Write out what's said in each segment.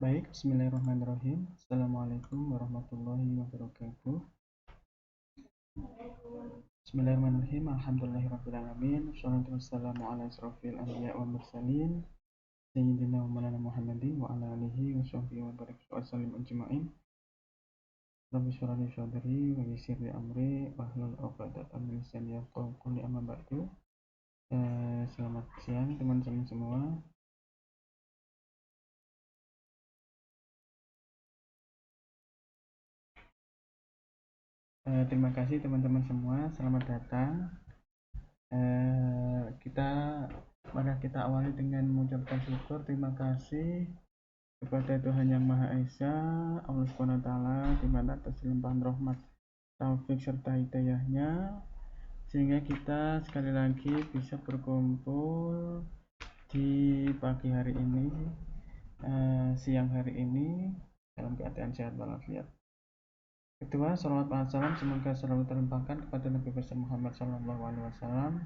Baik, bismillahirrahmanirrahim. Assalamualaikum warahmatullahi wabarakatuh. Bismillahirrahmanirrahim. Alhamdulillahirrahmanirrahim. Wassalatu wassalamu ala asrofil anbiya wal mursalin Sayyidina wa maulana Muhammadin wa ala alihi wa sahbihi wa barik wa sallim ajma'in. Rabbi syrah li sadri wa yassir li amri wahlul 'uqdatam min lisani yafqahu qawli, amma ba'du. Selamat siang teman-teman semua. Terima kasih teman-teman semua. Selamat datang. Mari kita awali dengan mengucapkan syukur, terima kasih kepada Tuhan Yang Maha Esa, Allah Subhanahu wa Ta'ala, di mana atas limpahan rahmat, taufik serta hidayahnya, sehingga kita sekali lagi bisa berkumpul di pagi hari ini, siang hari ini, dalam keadaan sehat walafiat. Kedua, salawat dan salam semoga selalu terlimpahkan kepada Nabi besar Muhammad SAW,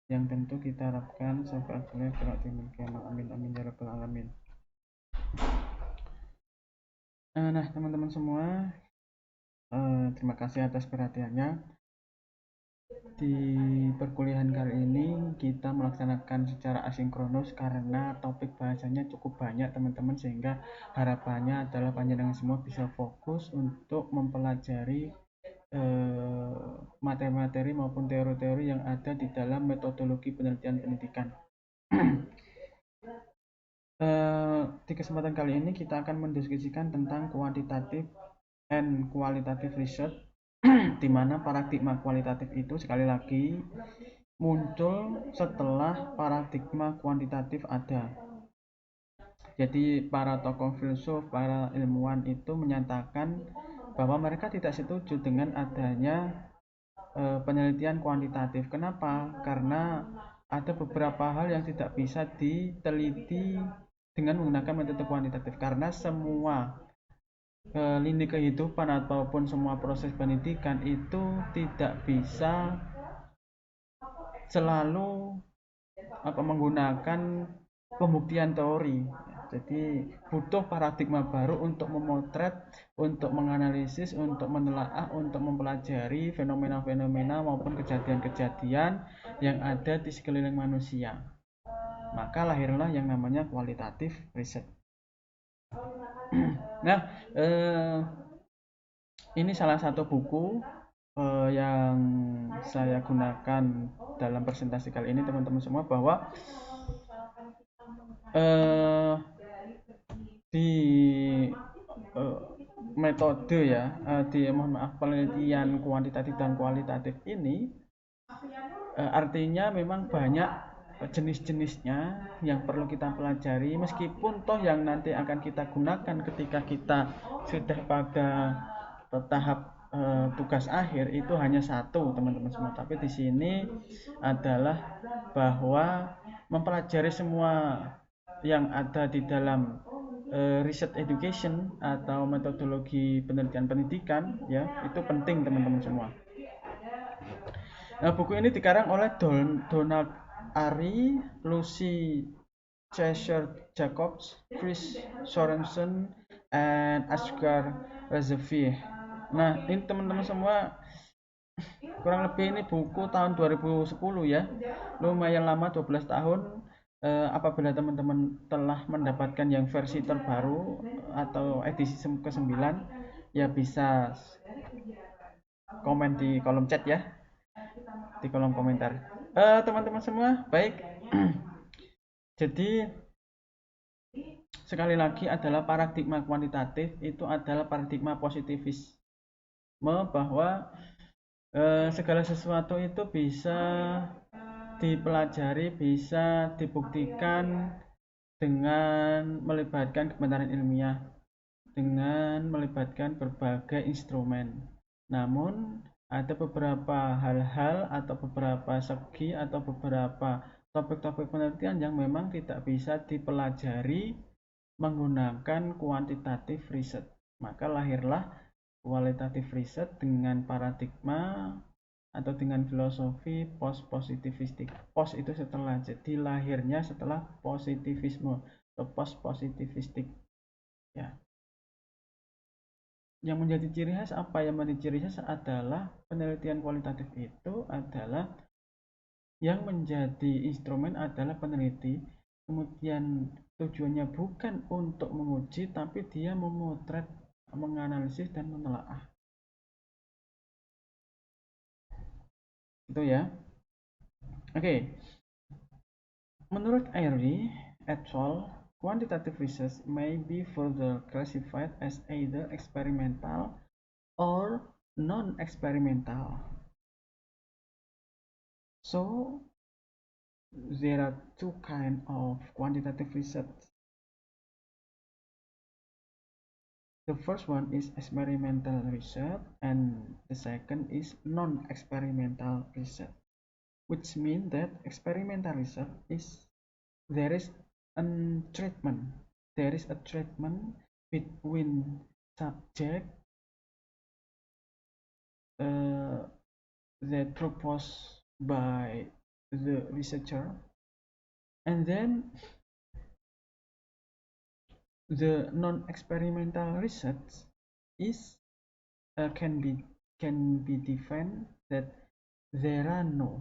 yang tentu kita harapkan syafaatnya kelak di yaumil qiyamah. Amin amin ya rabbal alamin. Nah teman-teman semua, terima kasih atas perhatiannya. Di perkuliahan kali ini kita melaksanakan secara asinkronus karena topik bahasanya cukup banyak teman-teman, sehingga harapannya adalah panjenengan semua bisa fokus untuk mempelajari materi-materi maupun teori-teori yang ada di dalam metodologi penelitian pendidikan. Di kesempatan kali ini kita akan mendiskusikan tentang kuantitatif and qualitative research, di mana paradigma kualitatif itu sekali lagi muncul setelah paradigma kuantitatif ada. Jadi para tokoh filsuf, para ilmuwan itu menyatakan bahwa mereka tidak setuju dengan adanya penelitian kuantitatif. Kenapa? Karena ada beberapa hal yang tidak bisa diteliti dengan menggunakan metode kuantitatif, karena semua lini kehidupan ataupun semua proses pendidikan itu tidak bisa selalu menggunakan pembuktian teori. Jadi butuh paradigma baru untuk memotret, untuk menganalisis, untuk menelaah, untuk mempelajari fenomena-fenomena maupun kejadian-kejadian yang ada di sekeliling manusia. Maka lahirlah yang namanya kualitatif riset. Nah, ini salah satu buku yang saya gunakan dalam presentasi kali ini teman-teman semua, bahwa di metode penelitian kuantitatif dan kualitatif ini artinya memang banyak jenis-jenisnya yang perlu kita pelajari, meskipun toh yang nanti akan kita gunakan ketika kita sudah pada tahap tugas akhir itu hanya satu teman-teman semua. Tapi di sini adalah bahwa mempelajari semua yang ada di dalam research education atau metodologi penelitian pendidikan, ya, itu penting teman-teman semua. Buku ini dikarang oleh Donald Ari, Lucy Cheshire Jacobs, Chris Sorensen, and Asghar Razafieh. Nah, ini teman-teman semua, kurang lebih ini buku tahun 2010 ya, lumayan lama, 12 tahun. Apabila teman-teman telah mendapatkan yang versi terbaru atau edisi ke-9, ya bisa komen di kolom chat ya, di kolom komentar. Teman-teman semua, baik. Jadi sekali lagi adalah paradigma kuantitatif itu adalah paradigma positivisme, bahwa segala sesuatu itu bisa dipelajari, bisa dibuktikan dengan melibatkan kebenaran ilmiah, dengan melibatkan berbagai instrumen. Namun ada beberapa hal-hal atau beberapa segi atau beberapa topik-topik penelitian yang memang tidak bisa dipelajari menggunakan kuantitatif riset. Maka lahirlah kualitatif riset dengan paradigma atau dengan filosofi post-positivistik. Post itu setelah, jadi lahirnya setelah positivisme atau post-positivistik. Ya, yang menjadi ciri khas apa? Yang menjadi ciri khas adalah penelitian kualitatif itu adalah yang menjadi instrumen adalah peneliti, kemudian tujuannya bukan untuk menguji, tapi dia memotret, menganalisis, dan menelaah. Itu ya. Oke, menurut Airy et al., quantitative research may be further classified as either experimental or non-experimental. So, there are two kinds of quantitative research. The first one is experimental research and the second is non-experimental research, which means that experimental research is there is a treatment between subject that proposed by the researcher, and then the non-experimental research is can be defined that there are no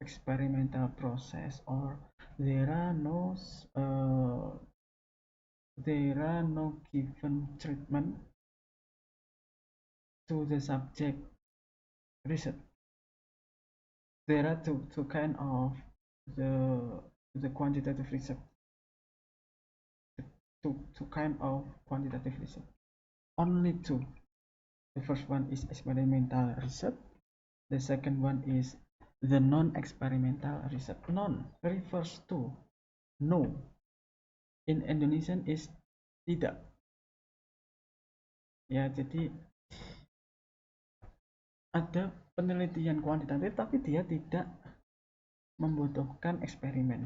experimental process or there are no given treatment to the subject research. There are two kind of the quantitative research. Two kind of quantitative research. Only two. The first one is experimental research. The second one is the non-experimental research. Non refers to no. In Indonesian is tidak. Ya, jadi ada penelitian kuantitatif tapi dia tidak membutuhkan eksperimen.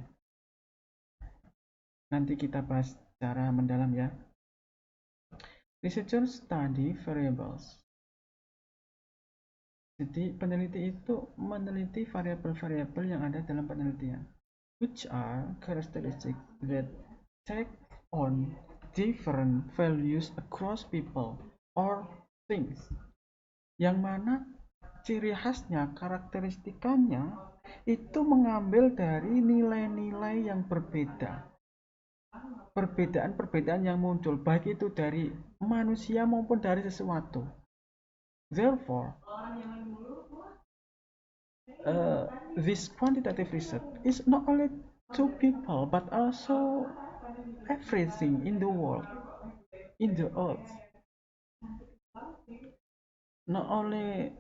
Nanti kita bahas secara mendalam ya. Researchers study variables. Jadi peneliti itu meneliti variabel-variabel yang ada dalam penelitian, which are characteristics that take on different values across people or things. Yang mana ciri khasnya, karakteristikanya itu mengambil dari nilai-nilai yang berbeda. Perbedaan-perbedaan yang muncul, baik itu dari manusia maupun dari sesuatu. Therefore, this quantitative research is not only to people, but also everything in the world, in the earth. Not only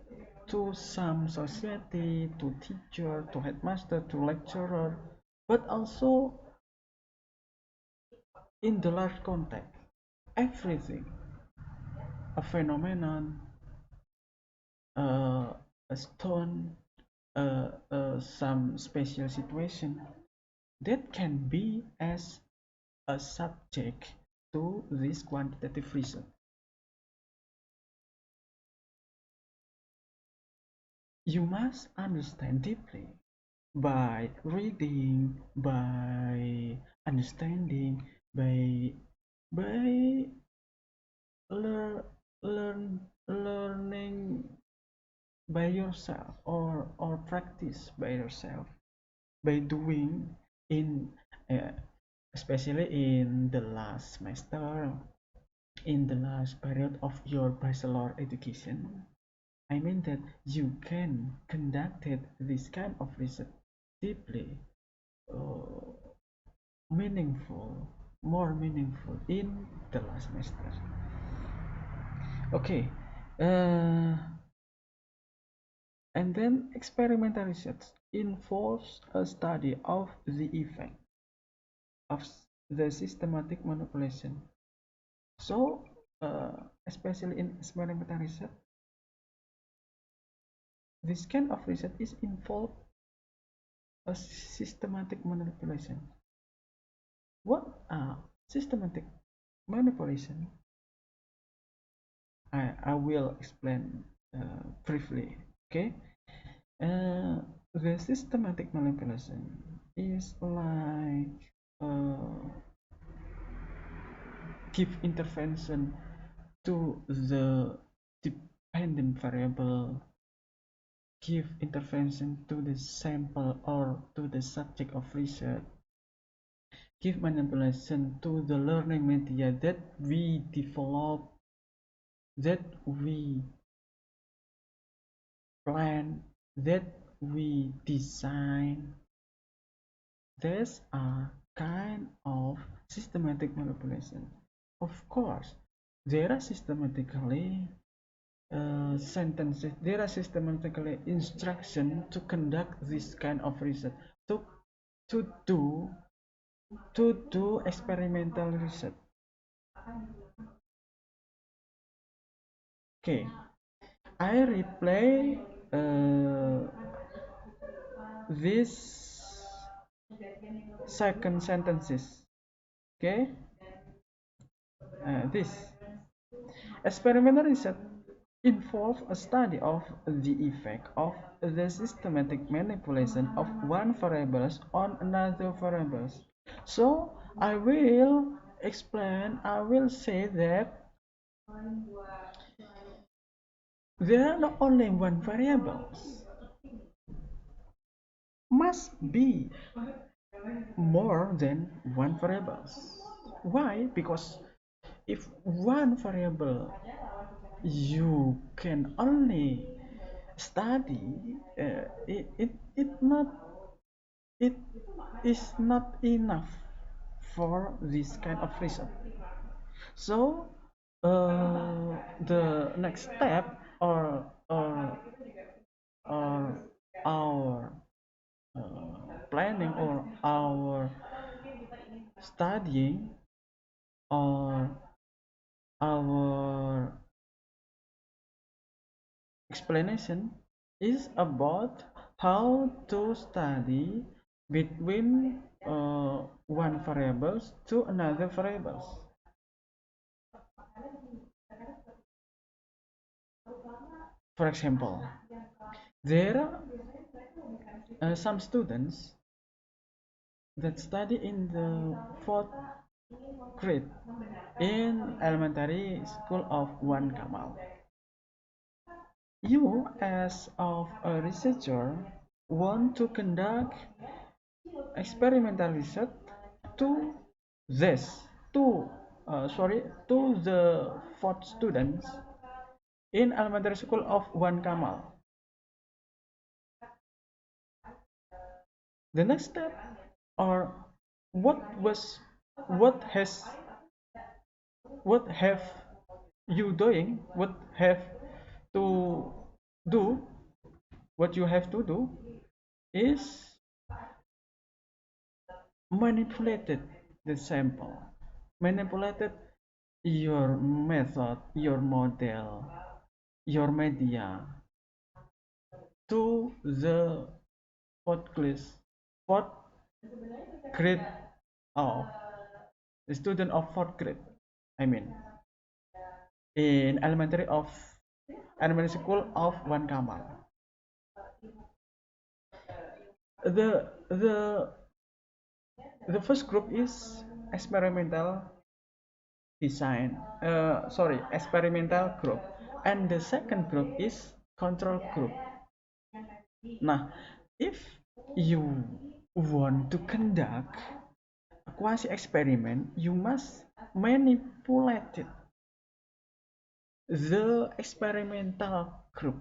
to some society, to teacher, to headmaster, to lecturer, but also in the large context, everything, a phenomenon, a stone, some special situation that can be as a subject to this quantitative research. You must understand deeply by reading, by understanding, by learning by yourself or practice by yourself, by doing in especially in the last semester, in the last period of your bachelor education. I mean that you can conduct this kind of research deeply, more meaningful in the last semester. Okay, and then experimental research involves a study of the effect of the systematic manipulation. So, especially in experimental research, this kind of research is involved a systematic manipulation. What are systematic manipulation? I will explain briefly. Okay, the systematic manipulation is like give intervention to the dependent variable, give intervention to the sample or to the subject of research, give manipulation to the learning media that we develop, that we plan, that we design. These are kind of systematic manipulation. Of course, there are systematically sentences, there are systematically instruction to conduct this kind of research, to to do to do experimental research. Okay, I replay this second sentences. Okay, this experimental research involve a study of the effect of the systematic manipulation of one variables on another variables. So I will explain, I will say that there are not only one variables, must be more than one variables. Why? Because if one variable you can only study, it is not enough for this kind of research. So the next step or our planning or our studying or our explanation is about how to study between one variables to another variables. For example, there are some students that study in the fourth grade in elementary school of Wan Kamal. You, as of a researcher, want to conduct experimental research to this, to to the fourth students in elementary school of Wan Kamal. The next step, or what was, what has, what have you doing? What have to do? What you have to do is manipulated the sample, manipulated your method, your model, your media to the fourth grade of the student of fourth grade. I mean, in elementary school of Wan Kamal. The the first group is experimental design. Experimental group, and the second group is control group. Nah, if you want to conduct a quasi experiment, you must manipulate the experimental group.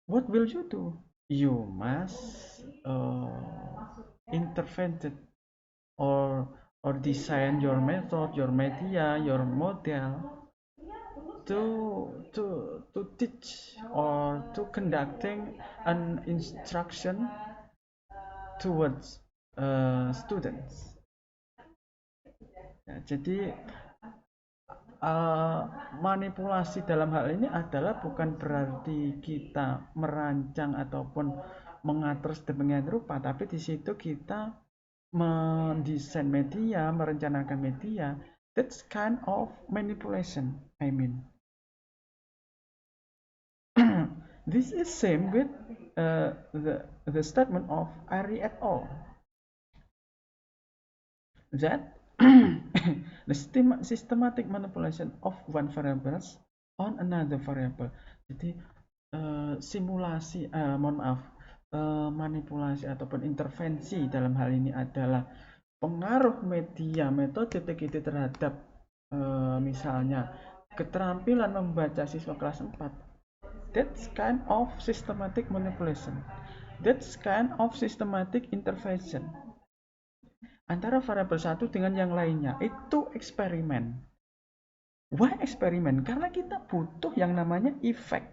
What will you do? You must intervene or design your method, your media, your model to teach or to conducting an instruction towards students. Ya, jadi manipulasi dalam hal ini adalah bukan berarti kita merancang ataupun mengatur sedemikian rupa, tapi di situ kita mendesain media, merencanakan media. That's kind of manipulation, I mean. This is same with the statement of Ari et al. That the systematic manipulation of one variables on another variable. Jadi simulasi, mohon maaf, manipulasi ataupun intervensi dalam hal ini adalah pengaruh media metode TGT terhadap misalnya keterampilan membaca siswa kelas 4. That's kind of systematic manipulation. That's kind of systematic intervention antara variabel satu dengan yang lainnya. Itu eksperimen. Why eksperimen? Karena kita butuh yang namanya effect.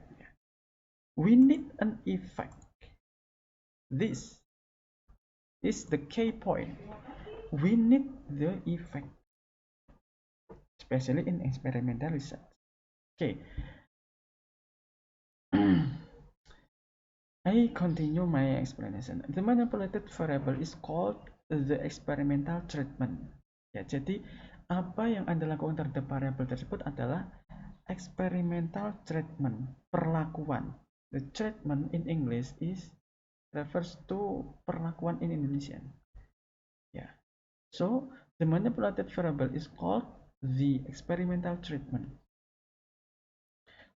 We need an effect. This is the key point. We need the effect, especially in experimental research. Okay. I continue my explanation. The manipulated variable is called the experimental treatment. Ya, jadi apa yang Anda lakukan terhadap variabel tersebut adalah experimental treatment, perlakuan. The treatment in English is refers to perlakuan in Indonesian. Ya. So, the manipulated variable is called the experimental treatment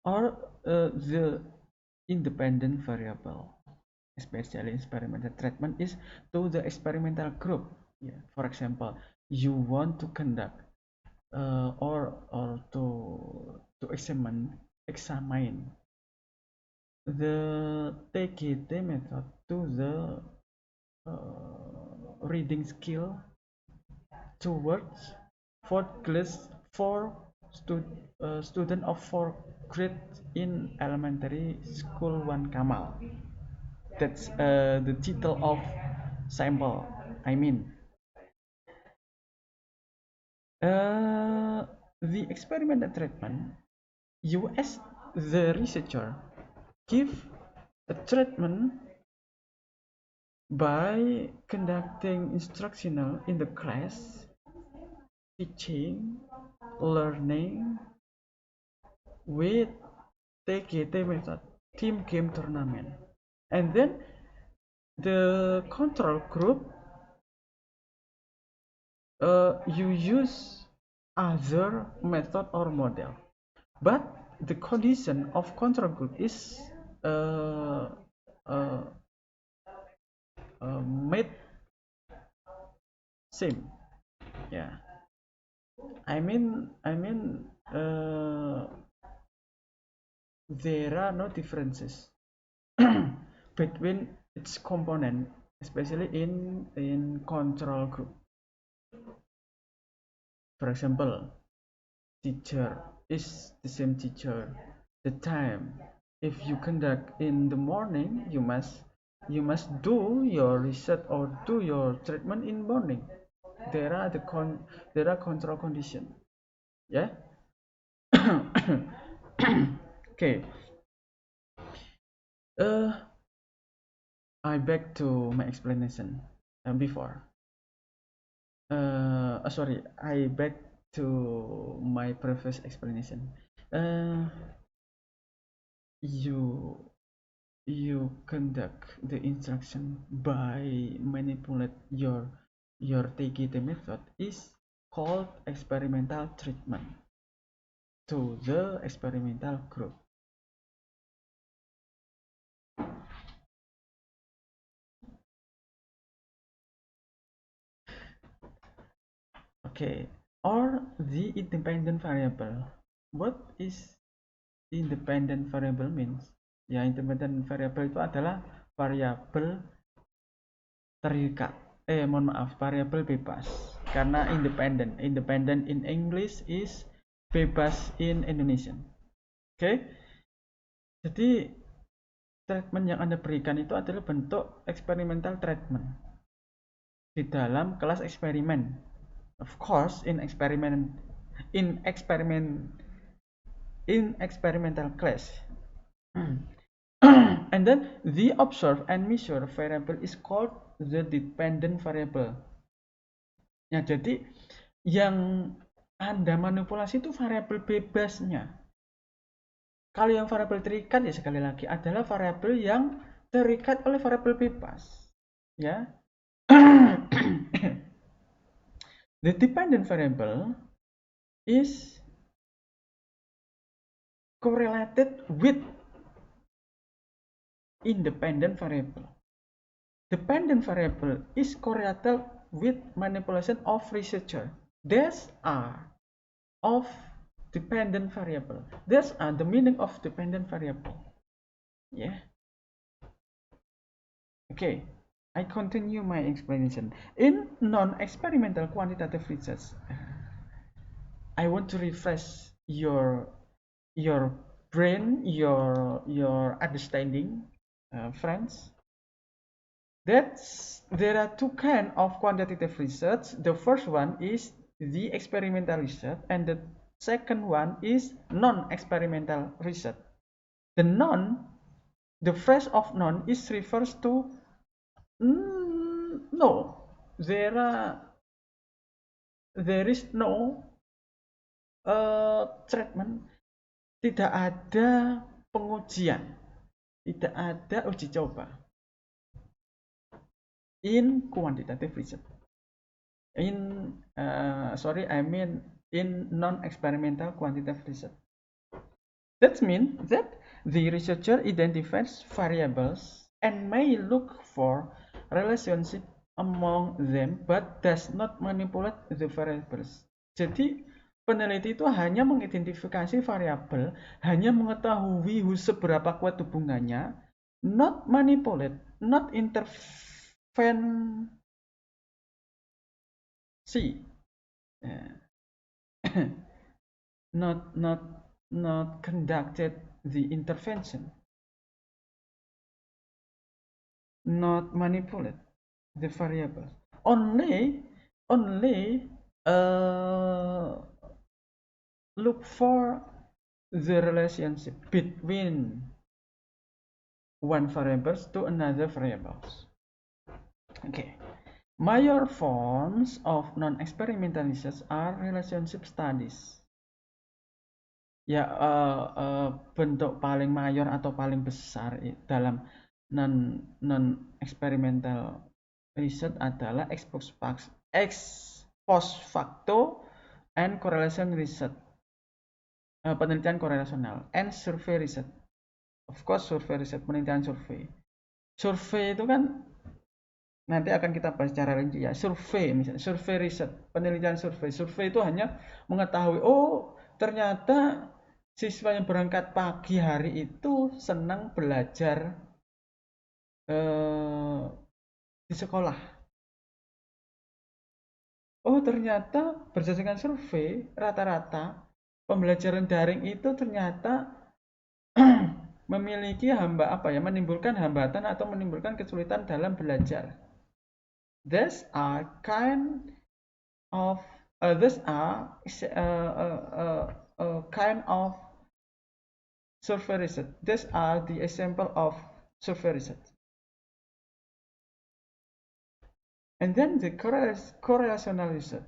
or the independent variable. Especially experimental treatment is to the experimental group. Yeah. For example, you want to conduct or to examine the TGT method to the reading skill towards student of 4th grade in elementary school 1 Kamal. That's the title of sample. I mean, the experimental treatment, you as the researcher give a treatment by conducting instructional in the class, teaching, learning with TGT method, team game tournament, and then the control group you use other method or model, but the condition of control group is made same. Yeah, I mean there are no differences between its component, especially in control group. For example, teacher is the same teacher. The time, if you conduct in the morning, you must do your research or do your treatment in morning. There are control condition. Yeah. Okay. I back to my explanation before. Sorry, I back to my previous explanation. You conduct the instruction by manipulate your TGT method is called experimental treatment to the experimental group. Okay, or the independent variable. What is independent variable means? Ya, independent variable itu adalah variabel terikat. Mohon maaf, variabel bebas. Karena independent. Independent in English is bebas in Indonesian. Oke. Jadi treatment yang Anda berikan itu adalah bentuk experimental treatment di dalam kelas eksperimen. Of course, in experimental class. And then the observe and measure variable is called the dependent variable. Ya, jadi yang Anda manipulasi itu variabel bebasnya. Kalau yang variabel terikat ya sekali lagi adalah variabel yang terikat oleh variabel bebas. Ya. The dependent variable is correlated with independent variable. Dependent variable is correlated with manipulation of researcher. These are of dependent variable. These are the meaning of dependent variable. Yeah. Okay. I continue my explanation. In non-experimental quantitative research, I want to refresh your brain, your understanding, friends. There are two kinds of quantitative research. The first one is the experimental research, and the second one is non-experimental research. The phrase of non is refers to no, there is no treatment, tidak ada pengujian, tidak ada uji coba in quantitative research. In non-experimental quantitative research. That means that the researcher identifies variables and may look for relationship among them but does not manipulate the variables. Jadi peneliti itu hanya mengidentifikasi variabel, hanya mengetahui seberapa kuat hubungannya, not manipulate, not intervensi. not conducted the intervention, not manipulate the variable, only look for the relationship between one variables to another variables. Okay. Major forms of non-experimental research are relationship studies. Ya, bentuk paling mayor atau paling besar dalam non experimental research adalah ex post facto and correlation research, penelitian korelasional, and survey research. Of course, survey research, penelitian survei. Survei itu kan nanti akan kita bahas secara rinci ya. Survei misalnya, survei research, penelitian survei. Survei itu hanya mengetahui, oh ternyata siswa yang berangkat pagi hari itu senang belajar di sekolah. Oh ternyata berdasarkan survei rata-rata pembelajaran daring itu ternyata memiliki menimbulkan hambatan atau menimbulkan kesulitan dalam belajar. These are kind of survey research. These are the example of survey research. And then the correlational research.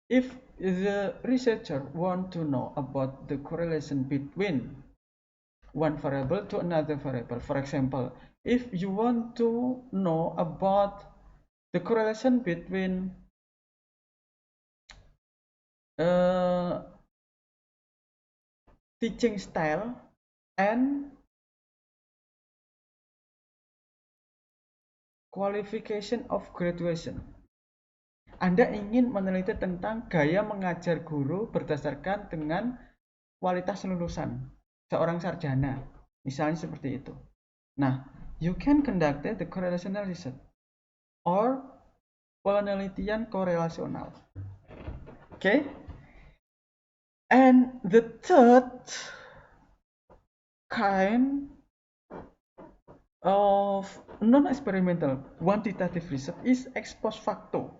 If the researcher want to know about the correlation between one variable to another variable, for example, if you want to know about the correlation between teaching style and qualification of graduation. Anda ingin meneliti tentang gaya mengajar guru berdasarkan dengan kualitas lulusan seorang sarjana, misalnya seperti itu. Nah, you can conduct the correlational research or penelitian korelasional. Okay? And the third kind of non-experimental quantitative research is ex post facto.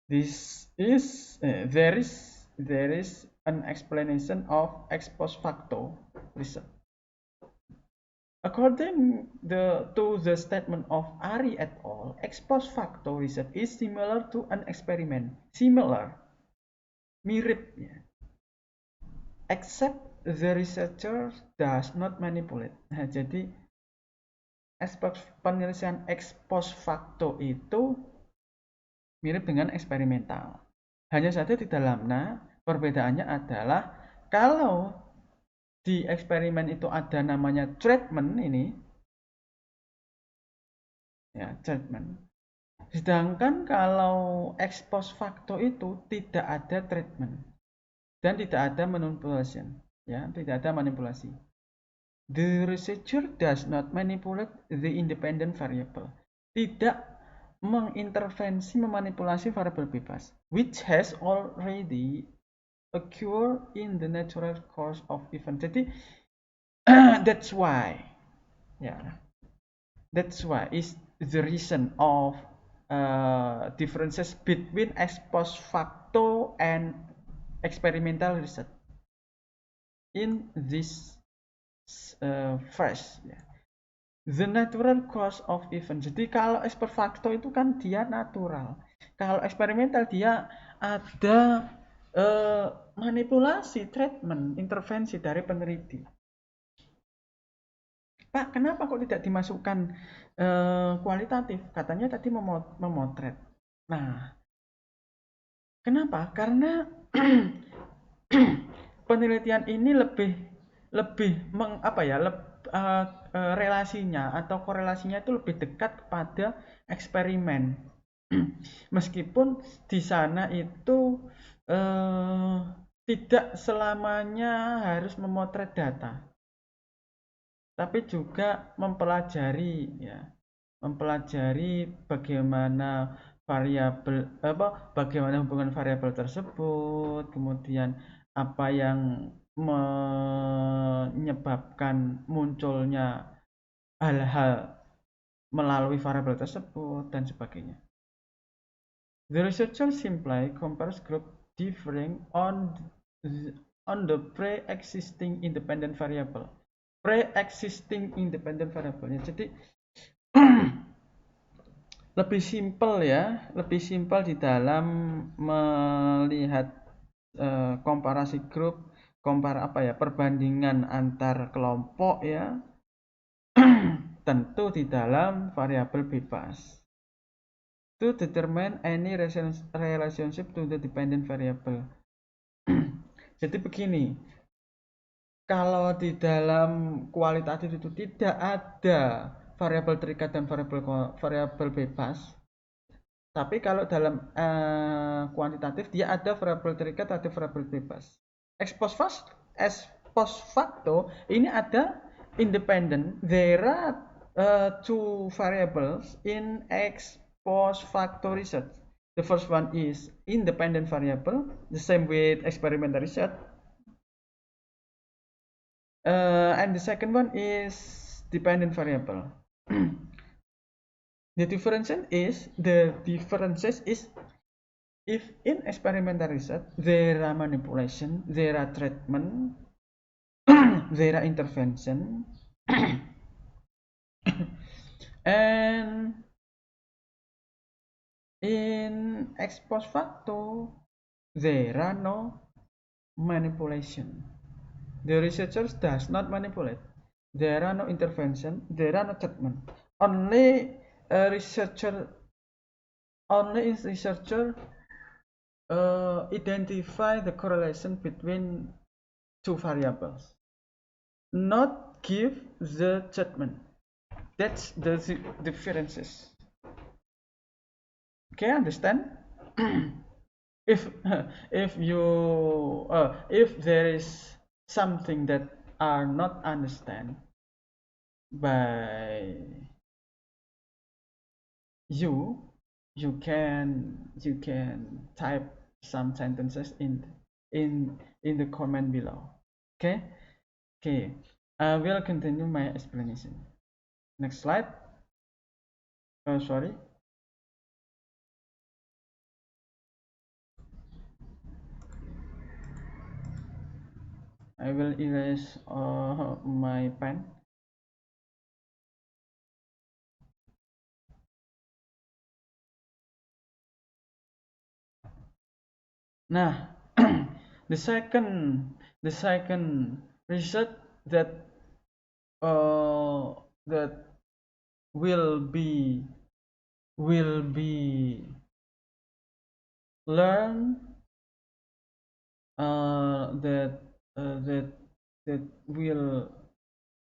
There is an explanation of ex post facto research. According to the statement of Ari et al., ex post facto research is similar to an experiment. Similar, mirip ya. except the researcher does not manipulate. Nah, jadi penyelesaian ex post facto itu mirip dengan eksperimental. Hanya saja di dalamnya perbedaannya adalah kalau di eksperimen itu ada namanya treatment ini, ya treatment. Sedangkan kalau ex post facto itu tidak ada treatment dan tidak ada manipulation, ya tidak ada manipulasi. The researcher does not manipulate the independent variable. Tidak mengintervensi, memanipulasi variabel bebas, which has already occurred in the natural course of event. Jadi that's why, yeah, that's why is the reason of differences between ex post facto and experimental research in this first, yeah. The natural course of event. Jadi kalau ex post facto itu kan dia natural. Kalau eksperimental dia ada manipulasi, treatment, intervensi dari peneliti. Pak, kenapa kok tidak dimasukkan kualitatif? Katanya tadi memotret. Nah, kenapa? Karena penelitian ini lebih relasinya atau korelasinya itu lebih dekat kepada eksperimen. Meskipun di sana itu tidak selamanya harus memotret data, tapi juga mempelajari bagaimana bagaimana hubungan variabel tersebut, kemudian apa yang menyebabkan munculnya hal-hal melalui variabel tersebut dan sebagainya. The researcher simply compares group differing on the pre-existing independent variable. Pre-existing independent variable. Jadi lebih simpel ya, lebih simpel di dalam melihat komparasi grup, perbandingan antar kelompok ya, tentu di dalam variabel bebas. To determine any relationship to the dependent variable. Jadi begini, kalau di dalam kualitatif itu tidak ada variabel terikat dan variabel bebas, tapi kalau dalam kuantitatif dia ada variabel terikat, ada variabel bebas. Ex post facto ini ada independent. There are two variables in ex post facto research. The first one is independent variable, the same with experimental research. And the second one is dependent variable. The differences is if in experimental research there are manipulation, there are treatment, there are intervention, and in ex post facto there are no manipulation. The researcher does not manipulate. There are no intervention, there are no treatment. Only researcher identify the correlation between two variables, not give the judgment. That's the differences. Okay, understand? if there is something that are not understand by you can type some sentences in the comment below. Okay. I will continue my explanation. Next slide. Sorry. I will erase my pen. Nah, the second research that that will be learn that that will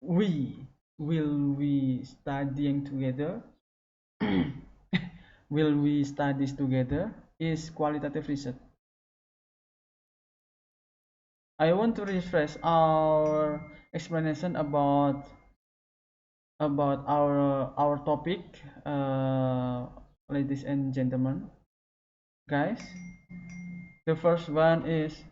we studying together will we studies together is qualitative research. I want to refresh our explanation about our topic, ladies and gentlemen, guys. The first one is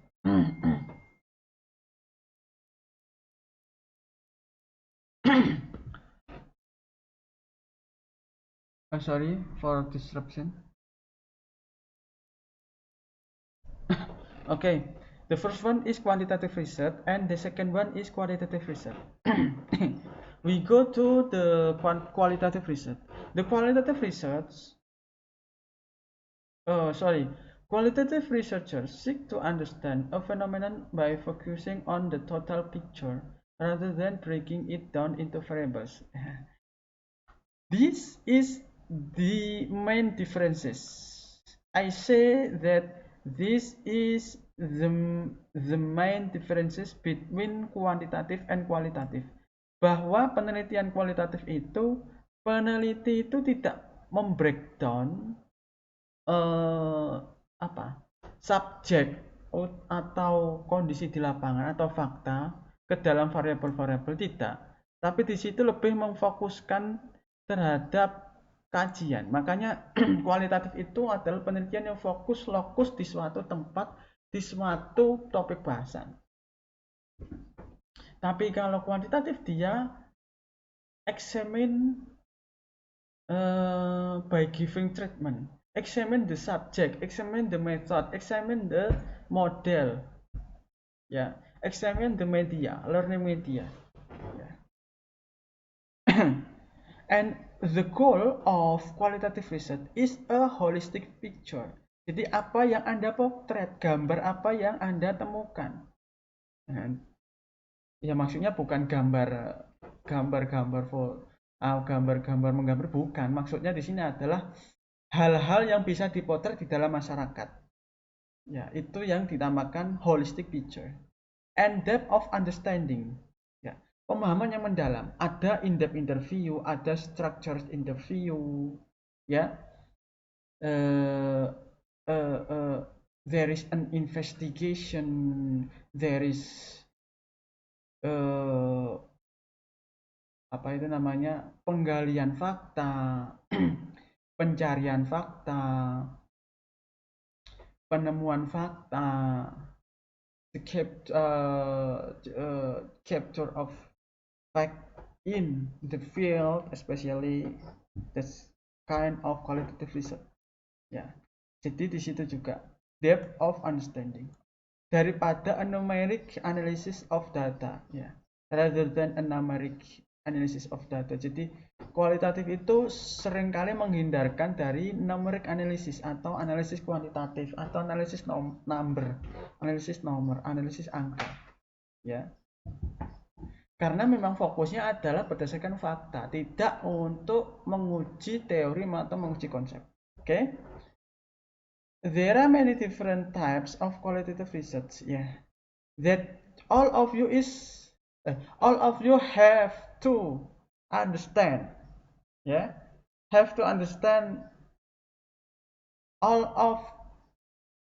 I'm sorry for disruption. Okay, the first one is quantitative research and the second one is qualitative research. We go to the qualitative research. The qualitative research, qualitative researchers seek to understand a phenomenon by focusing on the total picture rather than breaking it down into variables. This is the main differences. I say that this is the main differences between quantitative and qualitative. Bahwa penelitian kualitatif itu, peneliti itu tidak membreakdown subjek atau kondisi di lapangan atau fakta ke dalam variabel-variabel, tidak. Tapi di situ lebih memfokuskan terhadap kajian. Makanya kualitatif itu adalah penelitian yang lokus di suatu tempat, di suatu topik bahasan. Tapi kalau kuantitatif dia examine by giving treatment, examine the subject, examine the method, examine the model, examine the media, learning media. And the goal of qualitative research is a holistic picture. Jadi apa yang Anda potret, gambar apa yang Anda temukan. Ya maksudnya bukan gambar menggambar, bukan. Maksudnya di sini adalah hal-hal yang bisa dipotret di dalam masyarakat. Ya, itu yang dinamakan holistic picture. And depth of understanding. Ya, pemahaman yang mendalam. Ada in-depth interview, ada structured interview, ya. There is an investigation, there is penggalian fakta, pencarian fakta, penemuan fakta, the capture of fact in the field, especially this kind of qualitative research. Ya, jadi di situ juga depth of understanding daripada a numeric analysis of data, ya, rather than a numeric analysis of data. Jadi kualitatif itu seringkali menghindarkan dari numeric analysis atau analisis kuantitatif atau analisis analisis angka, ya. Karena memang fokusnya adalah berdasarkan fakta, tidak untuk menguji teori atau menguji konsep. Oke? There are many different types of qualitative research, that all of you have to understand, have to understand all of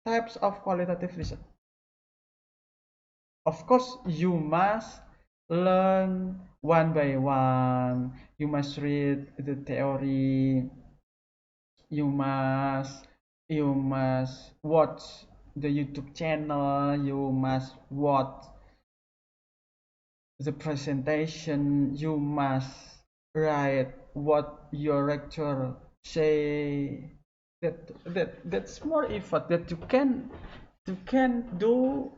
types of qualitative research. Of course, you must learn one by one. You must read the theory. You must watch the YouTube channel. You must watch the presentation. You must write what your lecturer say. That's more effort that you can do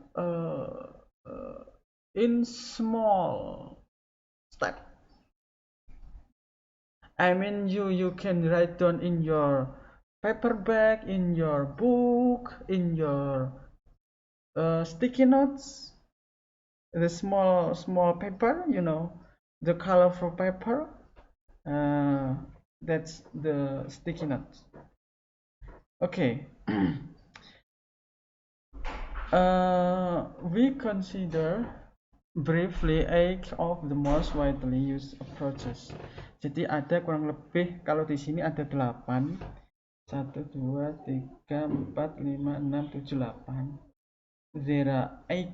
in small step. I mean, you can write down in your paperback, in your book, in your sticky notes, the small paper, the colorful paper. That's the sticky notes. Okay. We consider briefly 8 of the most widely used approaches. Jadi ada kurang lebih, kalau di sini ada 8. 1, 2, 3, 4, 5, 6, 7, 8. There are 8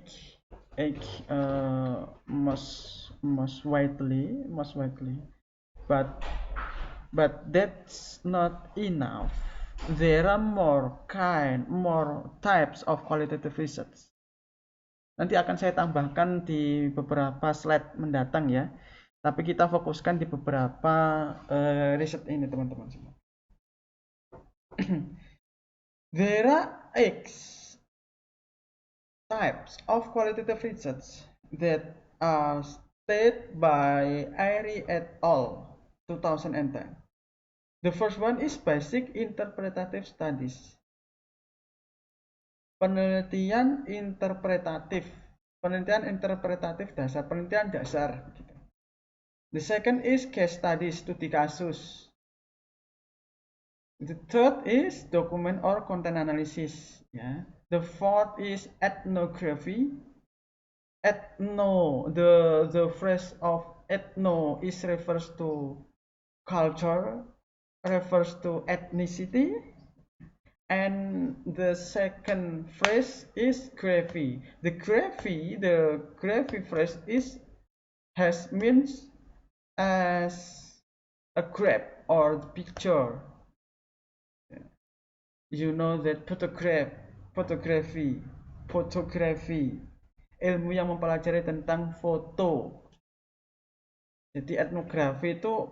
most widely, but that's not enough. There are more types of qualitative research. Nanti akan saya tambahkan di beberapa slide mendatang ya. Tapi kita fokuskan di beberapa riset ini teman-teman semua. There are 8 types of qualitative research that are stated by Airy et al. 2010. The first one is basic interpretative studies. Penelitian interpretatif dasar, penelitian dasar. The second is case studies, studi kasus. The third is document or content analysis. Yeah. The fourth is ethnography. The phrase of ethno is refers to culture, refers to ethnicity. And the second phrase is graphy. The graphy phrase means as a graph or the picture. You know that photography, ilmu yang mempelajari tentang foto. Jadi etnografi itu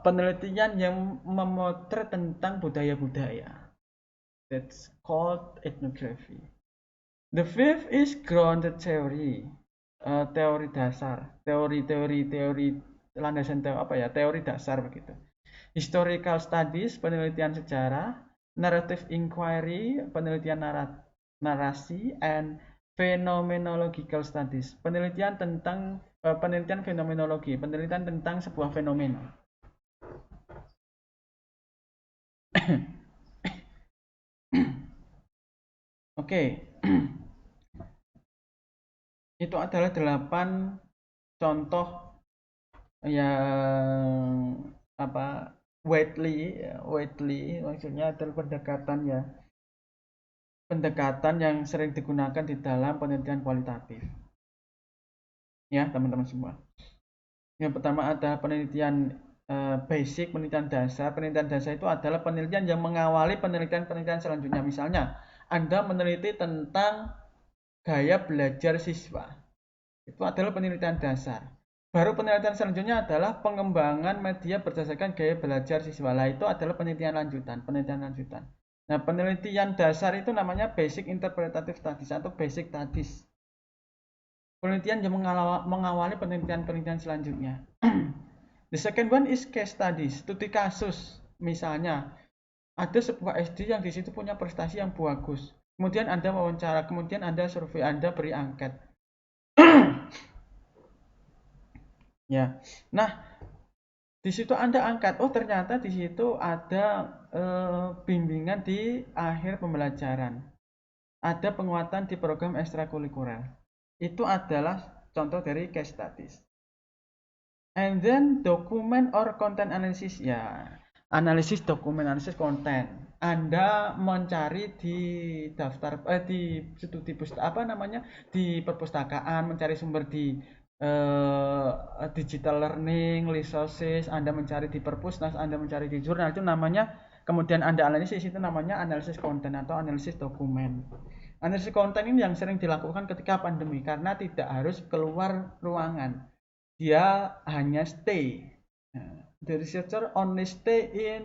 penelitian yang memotret tentang budaya-budaya. That's called ethnography. The fifth is grounded theory, teori dasar, teori landasan teori dasar begitu. Historical studies, penelitian sejarah. Narrative inquiry, penelitian narasi. And phenomenological studies, penelitian fenomenologi, penelitian tentang sebuah fenomena. Oke. Itu adalah 8 contoh yang widely maksudnya adalah pendekatan yang sering digunakan di dalam penelitian kualitatif. Ya, teman-teman semua. Yang pertama ada penelitian basic, penelitian dasar. Penelitian dasar itu adalah penelitian yang mengawali penelitian selanjutnya. Misalnya, Anda meneliti tentang gaya belajar siswa. Itu adalah penelitian dasar. Baru penelitian selanjutnya adalah pengembangan media berdasarkan gaya belajar siswa. Lah itu adalah penelitian lanjutan. Nah, penelitian dasar itu namanya basic interpretative studies atau basic studies. Penelitian yang mengawali penelitian selanjutnya. The second one is case studies, studi kasus. Misalnya, ada sebuah SD yang di situ punya prestasi yang bagus. Kemudian Anda wawancara, kemudian Anda survei, Anda beri angket. Ya. Nah, di situ Anda angkat, oh ternyata di situ ada bimbingan di akhir pembelajaran. Ada penguatan di program ekstrakurikuler. Itu adalah contoh dari case studies. And then document or content analysis, ya. Analisis dokumen, analisis konten. Anda mencari di daftar di studi di perpustakaan, mencari sumber di digital learning, resources, Anda mencari di perpusnas, Anda mencari di jurnal, itu namanya, kemudian Anda analisis, itu namanya analisis konten atau analisis dokumen. Analisis konten ini yang sering dilakukan ketika pandemi karena tidak harus keluar ruangan. Dia hanya stay. The researcher only stay in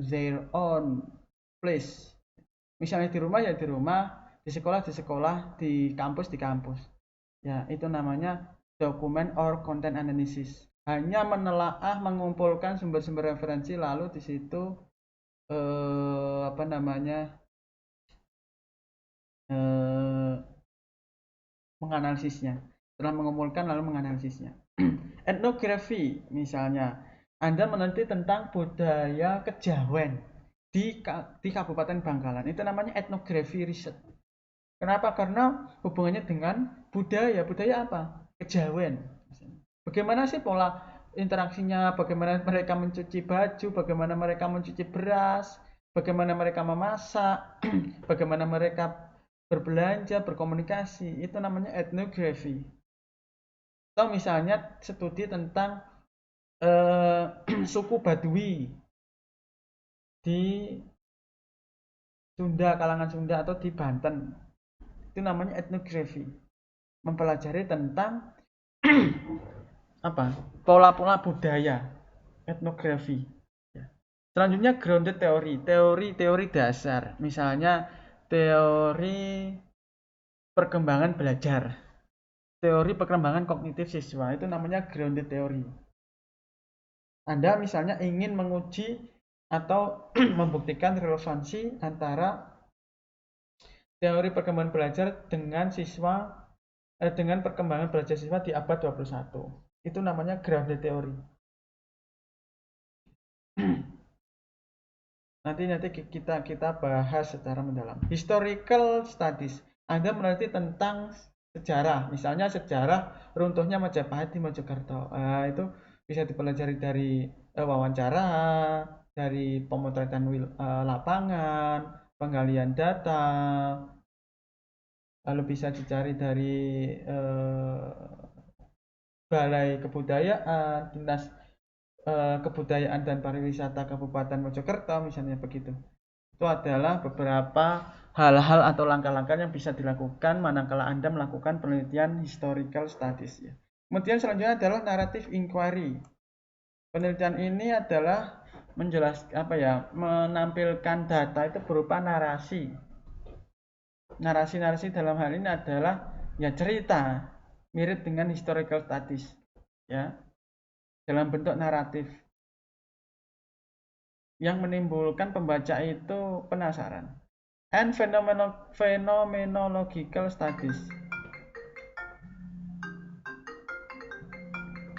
their own place. Misalnya di rumah ya di rumah, di sekolah, di kampus. Ya, itu namanya dokumen or content analysis. Hanya menelaah, mengumpulkan sumber-sumber referensi, lalu di situ menganalisisnya. Setelah mengumpulkan lalu menganalisisnya. Etnografi misalnya, Anda meneliti tentang budaya kejawen di Kabupaten Bangkalan. Itu namanya etnografi riset. Kenapa? Karena hubungannya dengan budaya. Budaya apa? Kejawen. Bagaimana sih pola interaksinya? Bagaimana mereka mencuci baju? Bagaimana mereka mencuci beras? Bagaimana mereka memasak? Bagaimana mereka berbelanja, berkomunikasi? Itu namanya etnografi. Atau misalnya studi tentang suku Badui di Sunda, kalangan Sunda atau di Banten. Itu namanya etnografi. Mempelajari tentang apa? Pola-pola budaya, etnografi. Selanjutnya grounded teori, teori-teori dasar. Misalnya teori perkembangan belajar, teori perkembangan kognitif siswa. Itu namanya grounded teori. Anda misalnya ingin menguji atau membuktikan relevansi antara teori perkembangan belajar dengan dengan perkembangan belajar siswa di abad 21. Itu namanya grounded teori. Nanti kita bahas secara mendalam. Historical studies. Anda meneliti tentang sejarah, misalnya sejarah runtuhnya Majapahit di Mojokerto. Itu bisa dipelajari dari wawancara, dari pemotretan lapangan, penggalian data, lalu bisa dicari dari Balai Kebudayaan, Dinas Kebudayaan dan Pariwisata Kabupaten Mojokerto, misalnya begitu. Itu adalah beberapa hal-hal atau langkah-langkah yang bisa dilakukan manakala Anda melakukan penelitian historical studies. Ya. Kemudian selanjutnya adalah narrative inquiry. Penelitian ini adalah menampilkan data itu berupa narasi. Narasi dalam hal ini adalah ya cerita, mirip dengan historical studies, ya, dalam bentuk naratif yang menimbulkan pembaca itu penasaran. And phenomenological studies,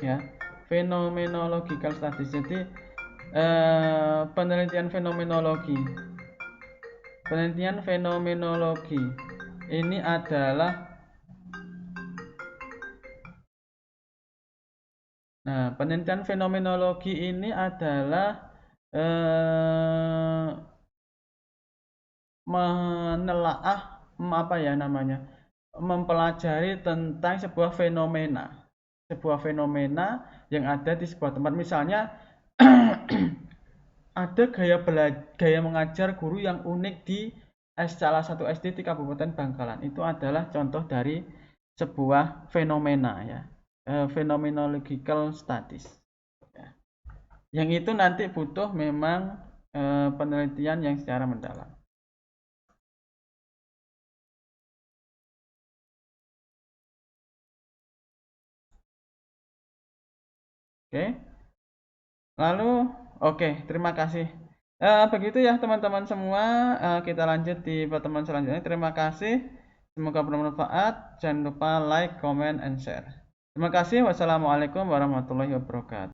ya, phenomenological studies. Jadi penelitian fenomenologi ini adalah penelitian fenomenologi ini adalah menelaah mempelajari tentang sebuah fenomena yang ada di sebuah tempat. Misalnya ada gaya mengajar guru yang unik di salah satu SD di Kabupaten Bangkalan. Itu adalah contoh dari sebuah fenomena, ya, phenomenological studies, ya. Yang itu nanti butuh memang penelitian yang secara mendalam. Oke. Lalu terima kasih. Begitu ya teman-teman semua, kita lanjut di pertemuan selanjutnya. Terima kasih, semoga bermanfaat. Jangan lupa like, comment, and share. Terima kasih. Wassalamualaikum warahmatullahi wabarakatuh.